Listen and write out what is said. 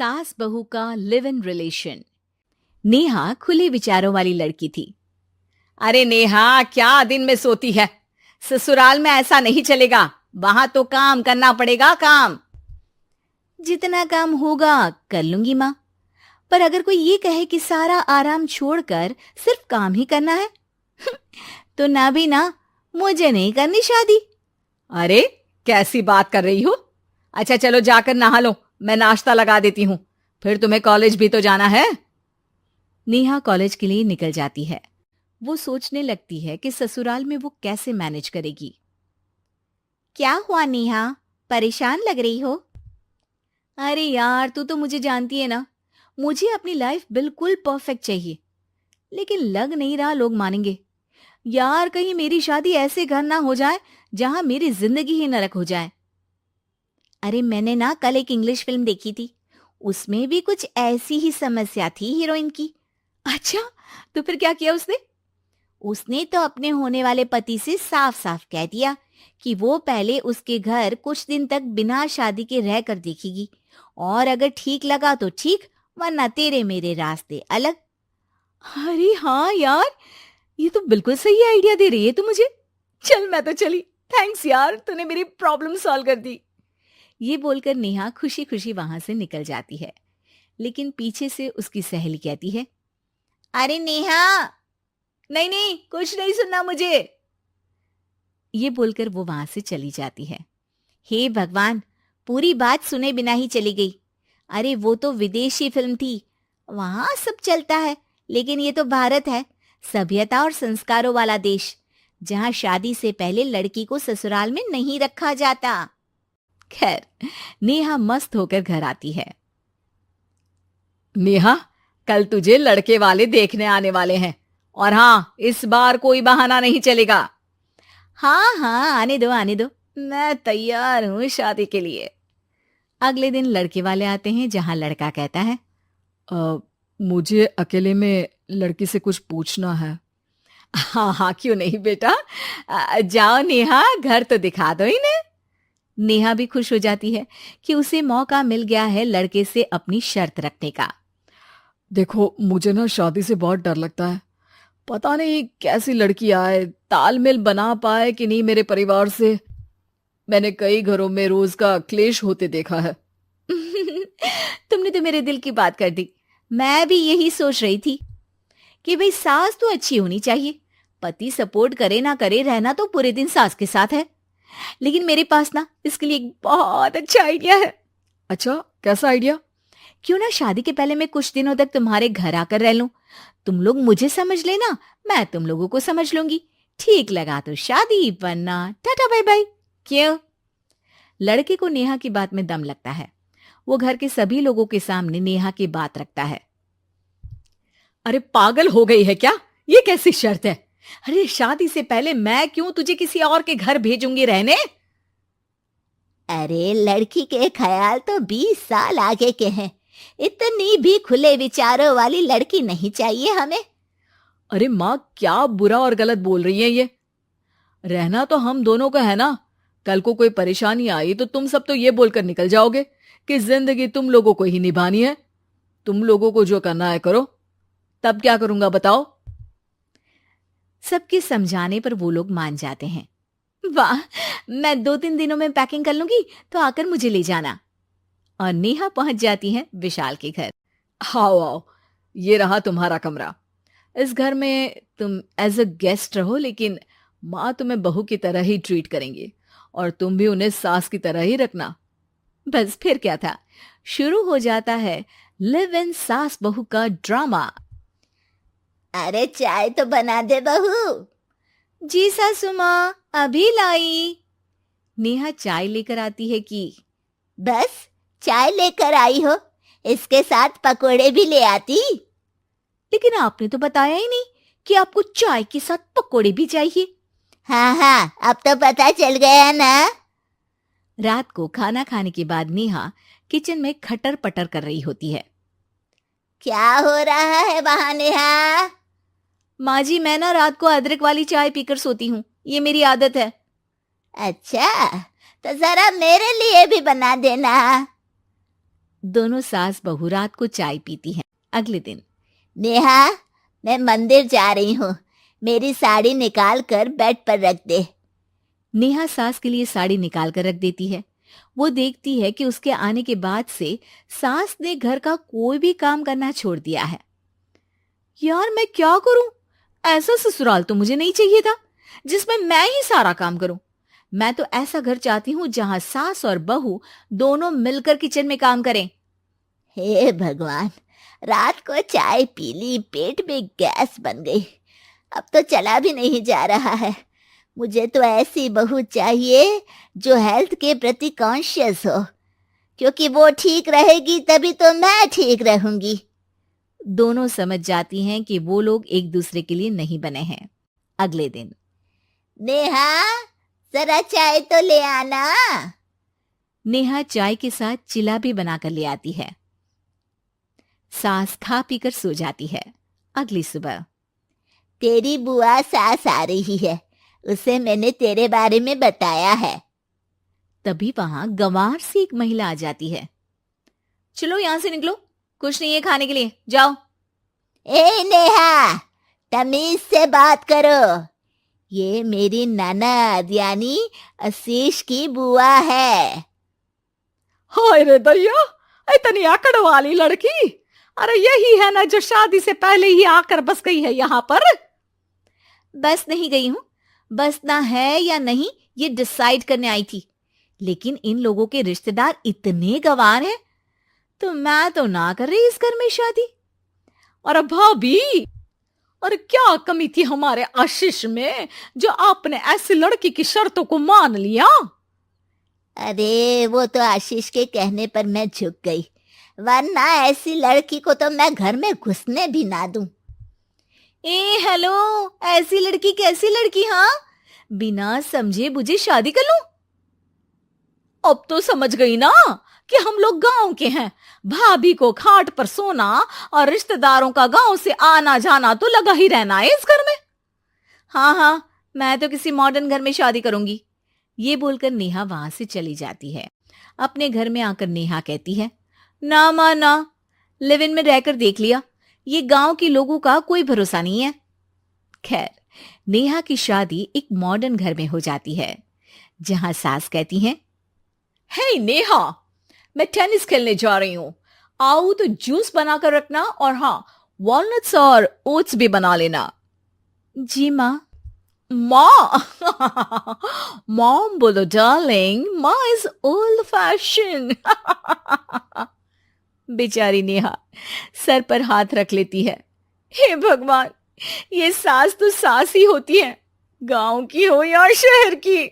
सास बहू का लिव इन रिलेशन। नेहा खुले विचारों वाली लड़की थी। अरे नेहा, क्या दिन में सोती है? ससुराल में ऐसा नहीं चलेगा, वहां तो काम करना पड़ेगा। काम जितना काम होगा कर लूंगी माँ, पर अगर कोई ये कहे कि सारा आराम छोड़कर सिर्फ काम ही करना है तो ना भी ना, मुझे नहीं करनी शादी। अरे कैसी बात कर रही हो? अच्छा चलो जाकर नहा लो, मैं नाश्ता लगा देती हूँ, फिर तुम्हें कॉलेज भी तो जाना है। नेहा कॉलेज के लिए निकल जाती है। वो सोचने लगती है कि ससुराल में वो कैसे मैनेज करेगी। क्या हुआ नेहा, परेशान लग रही हो? अरे यार, तू तो मुझे जानती है ना, मुझे अपनी लाइफ बिल्कुल परफेक्ट चाहिए, लेकिन लग नहीं रहा लोग मानेंगे। यार, कहीं मेरी शादी ऐसे घर ना हो जाए जहां मेरी जिंदगी ही नरक हो जाए। अरे मैंने ना कल एक इंग्लिश फिल्म देखी थी, उसमें भी कुछ ऐसी ही समस्या थी हीरोइन की। अच्छा, तो फिर क्या किया उसने? उसने तो अपने होने वाले पति से साफ साफ कह दिया कि वो पहले उसके घर कुछ दिन तक बिना शादी के रह कर देखेगी, और अगर ठीक लगा तो ठीक, वरना तेरे मेरे रास्ते अलग। अरे हाँ यार, ये तो बिल्कुल सही आइडिया दे रही है तू मुझे। चल मैं तो चली, थैंक्स यार, तूने मेरी प्रॉब्लम सॉल्व कर दी। ये बोलकर नेहा खुशी खुशी वहां से निकल जाती है, लेकिन पीछे से उसकी सहेली कहती है, अरे नेहा, नहीं नहीं, कुछ नहीं सुनना मुझे। ये बोलकर वो वहां से चली जाती है। हे भगवान, पूरी बात सुने बिना ही चली गई। अरे वो तो विदेशी फिल्म थी, वहां सब चलता है, लेकिन ये तो भारत है, सभ्यता और संस्कारों वाला देश, जहां शादी से पहले लड़की को ससुराल में नहीं रखा जाता। खैर, नेहा मस्त होकर घर आती है। नेहा, कल तुझे लड़के वाले देखने आने वाले हैं, और हाँ, इस बार कोई बहाना नहीं चलेगा। हाँ हाँ, आने दो आने दो, मैं तैयार हूं शादी के लिए। अगले दिन लड़के वाले आते हैं, जहां लड़का कहता है, मुझे अकेले में लड़की से कुछ पूछना है। हाँ हाँ, क्यों नहीं बेटा, जाओ नेहा, घर तो दिखा दो इन्हें। नेहा भी खुश हो जाती है कि उसे मौका मिल गया है लड़के से अपनी शर्त रखने का। देखो, मुझे ना शादी से बहुत डर लगता है, पता नहीं कैसी लड़की आए, तालमेल बना पाए कि नहीं मेरे परिवार से। मैंने कई घरों में रोज का क्लेश होते देखा है। तुमने तो मेरे दिल की बात कर दी। मैं भी यही सोच रही थी कि भाई सास तो अच्छी होनी चाहिए, पति सपोर्ट करे ना करे, रहना तो पूरे दिन सास के साथ है। लेकिन मेरे पास ना इसके लिए एक बहुत अच्छा आइडिया है। अच्छा, कैसा आइडिया? क्यों ना शादी के पहले मैं कुछ दिनों तक तुम्हारे घर आकर रह लूं, तुम लोग मुझे समझ लेना, मैं तुम लोगों को समझ लूंगी। ठीक लगा तो शादी, वरना टाटा बाय बाय। क्यों? लड़के को नेहा की बात में दम लगता है। वो घर के सभी लोगों के सामने नेहा की बात रखता है। अरे पागल हो गई है क्या? ये कैसी शर्त है? अरे शादी से पहले मैं क्यों तुझे किसी और के घर भेजूंगी रहने? अरे लड़की के ख्याल तो 20 साल आगे के हैं, इतनी भी खुले विचारों वाली लड़की नहीं चाहिए हमें। अरे माँ, क्या बुरा और गलत बोल रही है ये? रहना तो हम दोनों का है ना। कल को कोई परेशानी आई तो तुम सब तो ये बोलकर निकल जाओगे कि जिंदगी तुम लोगों को ही निभानी है, तुम लोगों को जो करना है करो। तब क्या करूंगा बताओ? सबके समझाने पर वो लोग मान जाते हैं। वाह, मैं 2-3 दिनों में पैकिंग कर लूंगी, तो आकर मुझे ले जाना। और नेहा पहुंच जाती है विशाल के घर। आओ आओ, ये रहा तुम्हारा कमरा। इस घर में तुम एज अ गेस्ट रहो, लेकिन माँ तुम्हें बहू की तरह ही ट्रीट करेंगी, और तुम भी उन्हें सास की तरह ही रखना। बस फिर क्या था, शुरू हो जाता है लिव इन सास बहू का ड्रामा। अरे चाय तो बना दे बहू। जी सासू माँ, अभी लाई। नेहा चाय लेकर आती है कि बस चाय लेकर आई हो, इसके साथ पकोड़े भी ले आती। लेकिन आपने तो बताया ही नहीं कि आपको चाय के साथ पकोड़े भी चाहिए। हाँ हाँ, अब तो पता चल गया ना। रात को खाना खाने के बाद नेहा किचन में खटर पटर कर रही होती है। क्या हो रहा है वहां नेहा? माँ जी, मैं ना रात को अदरक वाली चाय पीकर सोती हूँ, ये मेरी आदत है। अच्छा, तो जरा मेरे लिए भी बना देना। दोनों सास बहू रात को चाय पीती हैं। अगले दिन, नेहा, मैं मंदिर जा रही हूँ, मेरी साड़ी निकाल कर बेड पर रख दे। नेहा सास के लिए साड़ी निकाल कर रख देती है। वो देखती है कि उसके आने के बाद से सास ने घर का कोई भी काम करना छोड़ दिया है। यार मैं क्या करूं? ऐसा ससुराल तो मुझे नहीं चाहिए था जिसमें मैं ही सारा काम करूं। मैं तो ऐसा घर चाहती हूं जहां सास और बहू दोनों मिलकर किचन में काम करें। हे भगवान, रात को चाय पी ली, पेट में गैस बन गई, अब तो चला भी नहीं जा रहा है। मुझे तो ऐसी बहू चाहिए जो हेल्थ के प्रति कॉन्शियस हो, क्योंकि वो ठीक रहेगी तभी तो मैं ठीक रहूंगी। दोनों समझ जाती हैं कि वो लोग एक दूसरे के लिए नहीं बने हैं। अगले दिन, नेहा, जरा चाय तो ले आना। नेहा चाय के साथ चिला भी बनाकर ले आती है। सास खा पीकर सो जाती है। अगली सुबह, तेरी बुआ सास आ रही है, उसे मैंने तेरे बारे में बताया है। तभी वहां गंवार से एक महिला आ जाती है। चलो यहां से निकलो, कुछ नहीं है खाने के लिए, जाओ। ए नेहा, तमीज से बात करो, ये मेरी ननद यानी आशीष की बुआ है। हाय रे दैया, इतनी आकड़ वाली लड़की! अरे यही है ना जो शादी से पहले ही आकर बस गई है यहाँ पर। बस नहीं गई हूं, बसना है या नहीं ये डिसाइड करने आई थी, लेकिन इन लोगों के रिश्तेदार इतने गंवार हैं तो मैं तो ना कर रही इस घर में शादी। और भाभी, और क्या कमी थी हमारे आशीष में जो आपने ऐसी लड़की की शर्तों को मान लिया? अरे वो तो आशीष के कहने पर मैं झुक गई, वरना ऐसी लड़की को तो मैं घर में घुसने भी ना दूं। ए हेलो, ऐसी लड़की कैसी लड़की? हाँ, बिना समझे बुझे शादी कर लूं? अब तो समझ गई ना कि हम लोग गांव के हैं। भाभी को खाट पर सोना और रिश्तेदारों का गांव से आना जाना तो लगा ही रहना है इस घर में। हाँ हाँ, मैं तो किसी मॉडर्न घर में शादी करूंगी। ये बोलकर नेहा वहां से चली जाती है। अपने घर में आकर नेहा कहती है, ना मां ना, लिव इन में रहकर देख लिया, ये गांव के लोगों का कोई भरोसा नहीं है। खैर, नेहा की शादी एक मॉडर्न घर में हो जाती है जहां सास कहती हैं, हे नेहा, मैं टेनिस खेलने जा रही हूं, आओ तो जूस बनाकर रखना, और हाँ, वॉलनट्स और ओट्स भी बना लेना। जी माँ। माँ मॉम बोलो डार्लिंग, माँ इज ओल्ड फैशन। बेचारी नेहा सर पर हाथ रख लेती है। हे भगवान, ये सास तो सास ही होती है, गांव की हो या शहर की।